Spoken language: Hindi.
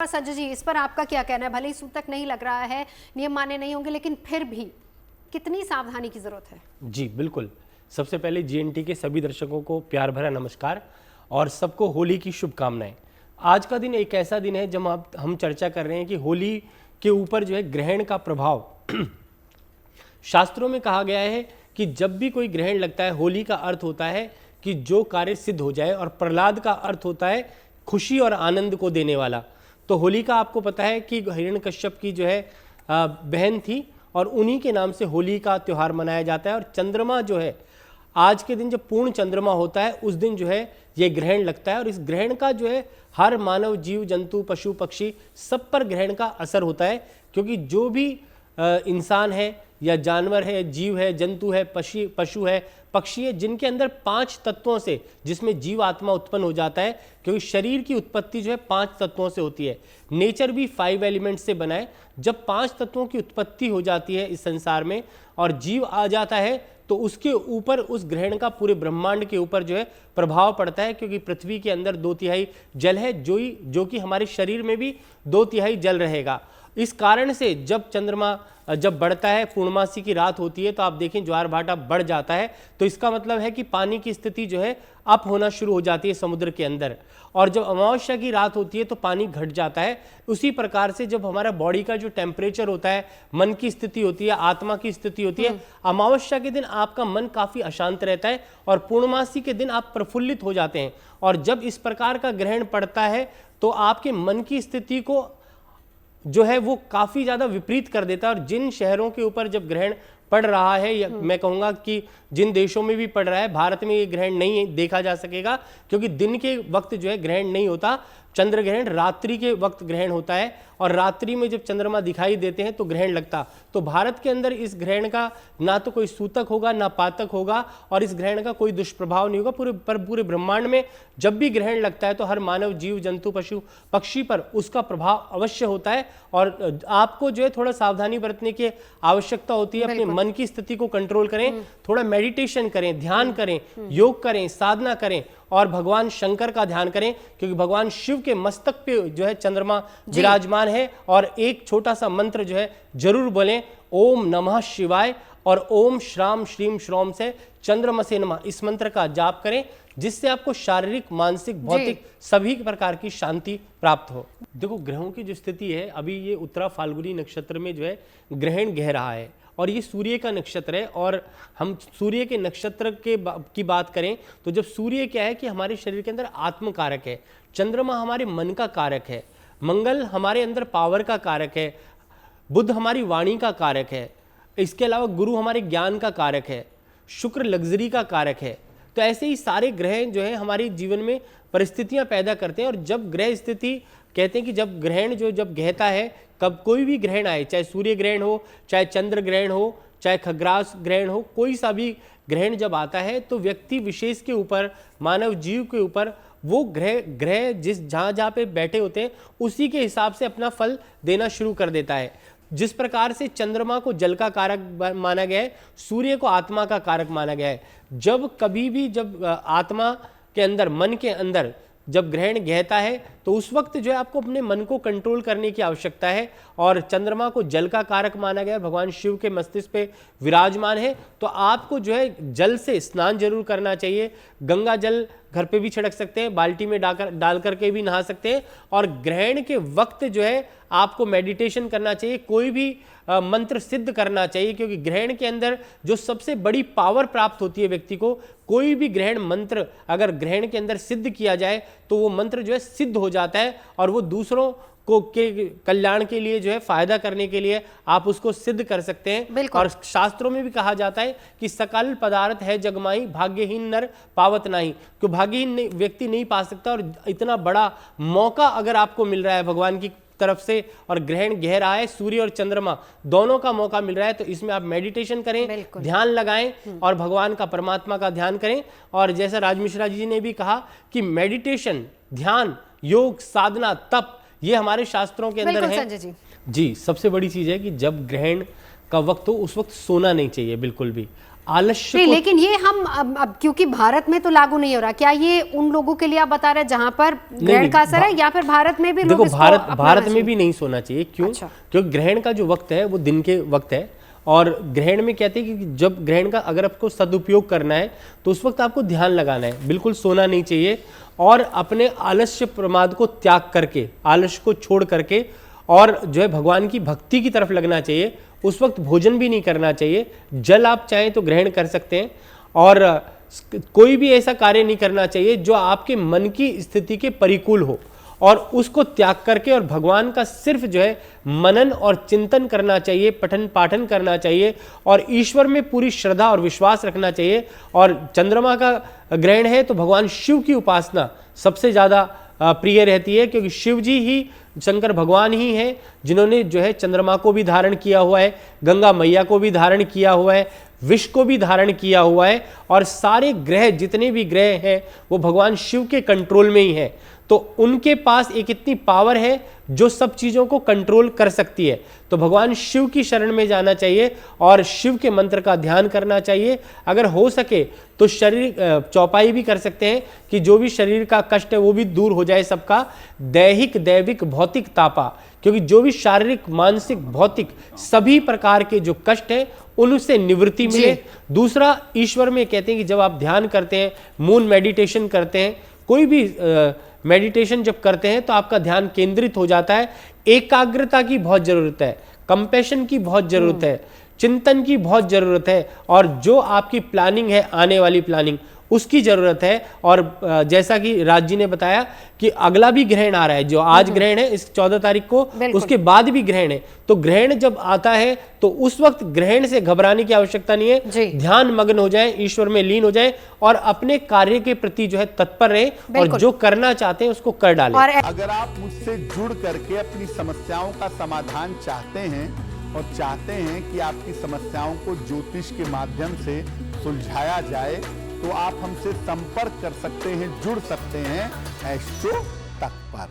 संजय जी, इस पर आपका क्या कहना है? भले ही सूतक नहीं लग रहा है, नियम मान्य नहीं होंगे, लेकिन फिर भी कितनी सावधानी की जरूरत है? जी बिल्कुल। सबसे पहले जीएनटी के सभी दर्शकों को प्यार भरा नमस्कार और सबको होली की शुभकामनाएं। आज का दिन एक ऐसा दिन है जब हम चर्चा कर रहे हैं कि होली के ऊपर जो है ग्रहण का प्रभाव शास्त्रों में कहा गया है कि जब भी कोई ग्रहण लगता है, होली का अर्थ होता है कि जो कार्य सिद्ध हो जाए, और प्रहलाद का अर्थ होता है खुशी और आनंद को देने वाला। तो होली का आपको पता है कि हिरण्यकश्यप की जो है बहन थी, और उन्हीं के नाम से होली का त्यौहार मनाया जाता है। और चंद्रमा जो है, आज के दिन जब पूर्ण चंद्रमा होता है उस दिन जो है ये ग्रहण लगता है, और इस ग्रहण का जो है हर मानव, जीव जंतु, पशु पक्षी सब पर ग्रहण का असर होता है। क्योंकि जो भी इंसान है या जानवर है, जीव है, जंतु है, पशु है, पक्षी है, जिनके अंदर 5 तत्वों से, जिसमें जीव आत्मा उत्पन्न हो जाता है, क्योंकि शरीर की उत्पत्ति जो है 5 तत्वों से होती है। नेचर भी 5 एलिमेंट्स से बना है। जब 5 तत्वों की उत्पत्ति हो जाती है इस संसार में और जीव आ जाता है, तो उसके ऊपर, उस ग्रहण का पूरे ब्रह्मांड के ऊपर जो है प्रभाव पड़ता है। क्योंकि पृथ्वी के अंदर 2/3 जल है, जो कि हमारे शरीर में भी 2/3 जल रहेगा। इस कारण से जब चंद्रमा जब बढ़ता है, पूर्णमासी की रात होती है, तो आप देखें ज्वार भाटा बढ़ जाता है। तो इसका मतलब है कि पानी की स्थिति जो है अप होना शुरू हो जाती है समुद्र के अंदर। और जब अमावस्या की रात होती है तो पानी घट जाता है। उसी प्रकार से जब हमारा बॉडी का जो टेम्परेचर होता है, मन की स्थिति होती है, आत्मा की स्थिति होती है, अमावस्या के दिन आपका मन काफी अशांत रहता है और पूर्णमासी के दिन आप प्रफुल्लित हो जाते हैं। और जब इस प्रकार का ग्रहण पड़ता है तो आपके मन की स्थिति को जो है वो काफी ज्यादा विपरीत कर देता है। और जिन शहरों के ऊपर जब ग्रहण पड़ रहा है, या मैं कहूंगा कि जिन देशों में भी पड़ रहा है, भारत में ये ग्रहण नहीं देखा जा सकेगा, क्योंकि दिन के वक्त जो है ग्रहण नहीं होता। चंद्र ग्रहण रात्रि के वक्त ग्रहण होता है, और रात्रि में जब चंद्रमा दिखाई देते हैं तो ग्रहण लगता। तो भारत के अंदर इस ग्रहण का ना तो कोई सूतक होगा, ना पातक होगा, और इस ग्रहण का कोई दुष्प्रभाव नहीं होगा। पूरे ब्रह्मांड में जब भी ग्रहण लगता है तो हर मानव, जीव जंतु, पशु पक्षी पर उसका प्रभाव अवश्य होता है। और आपको जो है थोड़ा सावधानी बरतने की आवश्यकता होती है। अपने मन की स्थिति को कंट्रोल करें, थोड़ा मेडिटेशन करें, ध्यान करें, योग करें, साधना करें, और भगवान शंकर का ध्यान करें, क्योंकि भगवान शिव के मस्तक पे जो है चंद्रमा विराजमान है। और एक छोटा सा मंत्र जो है जरूर बोलें, ओम नमः शिवाय और ओम श्राम श्रीम श्रोम से चंद्रमसे नमः, इस मंत्र का जाप करें, जिससे आपको शारीरिक, मानसिक, भौतिक सभी प्रकार की शांति प्राप्त हो। देखो, ग्रहों की जो स्थिति है, अभी ये उत्तरा फाल्गुनी नक्षत्र में जो है ग्रहण गह रहा है, और ये सूर्य का नक्षत्र है। और हम सूर्य के नक्षत्र की बात करें तो जब सूर्य क्या है कि हमारे शरीर के अंदर आत्म कारक है, चंद्रमा हमारे मन का कारक है, मंगल हमारे अंदर पावर का कारक है, बुध हमारी वाणी का कारक है, इसके अलावा गुरु हमारे ज्ञान का कारक है, शुक्र लग्जरी का कारक है। तो ऐसे ही सारे ग्रह जो है हमारे जीवन में परिस्थितियां पैदा करते हैं। और जब ग्रह स्थिति, कहते हैं कि जब ग्रहण जब गहता है, कब कोई भी ग्रहण आए, चाहे सूर्य ग्रहण हो, चाहे चंद्र ग्रहण हो, चाहे खग्रास ग्रहण हो, कोई सा भी ग्रहण जब आता है तो व्यक्ति विशेष के ऊपर, मानव जीव के ऊपर, वो ग्रह जिस जहाँ पे बैठे होते हैं उसी के हिसाब से अपना फल देना शुरू कर देता है। जिस प्रकार से चंद्रमा को जल का कारक माना गया है, सूर्य को आत्मा का कारक माना गया है। जब कभी भी जब आत्मा के अंदर, मन के अंदर जब ग्रहण गहता है, तो उस वक्त जो है आपको अपने मन को कंट्रोल करने की आवश्यकता है। और चंद्रमा को जल का कारक माना गया है, भगवान शिव के मस्तिष्क पे विराजमान है। तो आपको जो है जल से स्नान जरूर करना चाहिए। गंगा जल घर पे भी छिड़क सकते हैं, बाल्टी में डाल करके भी नहा सकते हैं। और ग्रहण के वक्त जो है आपको मेडिटेशन करना चाहिए, कोई भी मंत्र सिद्ध करना चाहिए, क्योंकि ग्रहण के अंदर जो सबसे बड़ी पावर प्राप्त होती है व्यक्ति को, कोई भी ग्रहण मंत्र अगर ग्रहण के अंदर सिद्ध किया जाए तो वो मंत्र जो है सिद्ध हो जाता है, और वो दूसरों को के कल्याण के लिए जो है फायदा करने के लिए आप उसको सिद्ध कर सकते हैं। और शास्त्रों में भी कहा जाता है कि सकल पदार्थ है जगमाही, भाग्यहीन नर पावत नहीं। क्यों भाग्यहीन व्यक्ति नहीं पा सकता, और इतना बड़ा मौका अगर आपको मिल रहा है भगवान की तरफ से, और ग्रहण गह रहा है, सूर्य और चंद्रमा दोनों का मौका मिल रहा है, तो इसमें आप मेडिटेशन करें, ध्यान लगाएं और भगवान का, परमात्मा का ध्यान करें। और जैसा राज मिश्रा जी ने भी कहा कि मेडिटेशन, ध्यान, योग, साधना, तप, ये हमारे शास्त्रों के अंदर है। जी, सबसे बड़ी चीज है कि जब ग्रहण का वक्त हो उस वक्त सोना नहीं चाहिए बिल्कुल भी। आलस्य नहीं, को लेकिन ये हम अब क्योंकि भारत में तो लागू नहीं हो रहा, क्या ये उन लोगों के लिए आप बता रहे हैं जहां पर ग्रहण का असर है, या फिर भारत में भी लोग देखो, इसको भारत अपनाना में भी नहीं सोना चाहिए। क्यों? अच्छा। क्योंकि ग्रहण का जो वक्त है वो दिन के वक्त है, और ग्रहण में कहते हैं कि जब ग्रहण का अगर आपको सदुपयोग करना है तो उस वक्त आपको ध्यान लगाना है, बिल्कुल सोना नहीं चाहिए, और अपने आलस्य प्रमाद को त्याग करके, आलस्य को छोड़ करके, और जो है भगवान की भक्ति की तरफ लगना चाहिए। उस वक्त भोजन भी नहीं करना चाहिए। जल आप चाहें तो ग्रहण कर सकते हैं, और कोई भी ऐसा कार्य नहीं करना चाहिए जो आपके मन की स्थिति के परिकूल हो, और उसको त्याग करके और भगवान का सिर्फ जो है मनन और चिंतन करना चाहिए, पठन पाठन करना चाहिए, और ईश्वर में पूरी श्रद्धा और विश्वास रखना चाहिए। और चंद्रमा का ग्रहण है तो भगवान शिव की उपासना सबसे ज़्यादा प्रिय रहती है, क्योंकि शिव जी ही, शंकर भगवान ही हैं जिन्होंने जो है चंद्रमा को भी धारण किया हुआ है, गंगा मैया को भी धारण किया हुआ है, विष को भी धारण किया हुआ है, और सारे ग्रह, जितने भी ग्रह हैं वो भगवान शिव के कंट्रोल में ही हैं। तो उनके पास एक इतनी पावर है जो सब चीज़ों को कंट्रोल कर सकती है। तो भगवान शिव की शरण में जाना चाहिए और शिव के मंत्र का ध्यान करना चाहिए। अगर हो सके तो शरीर चौपाई भी कर सकते हैं कि जो भी शरीर का कष्ट है वो भी दूर हो जाए सबका, दैहिक दैविक भौतिक तापा, क्योंकि जो भी शारीरिक मानसिक भौतिक सभी प्रकार के जो कष्ट है उनसे निवृत्ति मिले। दूसरा, ईश्वर में कहते हैं कि जब आप ध्यान करते हैं, मून मेडिटेशन करते हैं, कोई भी मेडिटेशन जब करते हैं तो आपका ध्यान केंद्रित हो जाता है। एकाग्रता की बहुत जरूरत है, कंपैशन की बहुत जरूरत है, चिंतन की बहुत जरूरत है, और जो आपकी प्लानिंग है, आने वाली प्लानिंग, उसकी जरूरत है। और जैसा कि राज जी ने बताया कि अगला भी ग्रहण आ रहा है, जो आज ग्रहण है इस 14 तारीख को, उसके बाद भी ग्रहण है। तो ग्रहण जब आता है तो उस वक्त ग्रहण से घबराने की आवश्यकता नहीं है। ध्यान मग्न हो जाए, ईश्वर में लीन हो जाए, और अपने कार्य के प्रति जो है तत्पर रहे, और जो करना चाहते हैं उसको कर डालें। अगर आप मुझसे जुड़ करके अपनी समस्याओं का समाधान चाहते हैं, और चाहते हैं कि आपकी समस्याओं को ज्योतिष के माध्यम से सुलझाया जाए, तो आप हमसे संपर्क कर सकते हैं, जुड़ सकते हैं एस्ट्रो तक पर।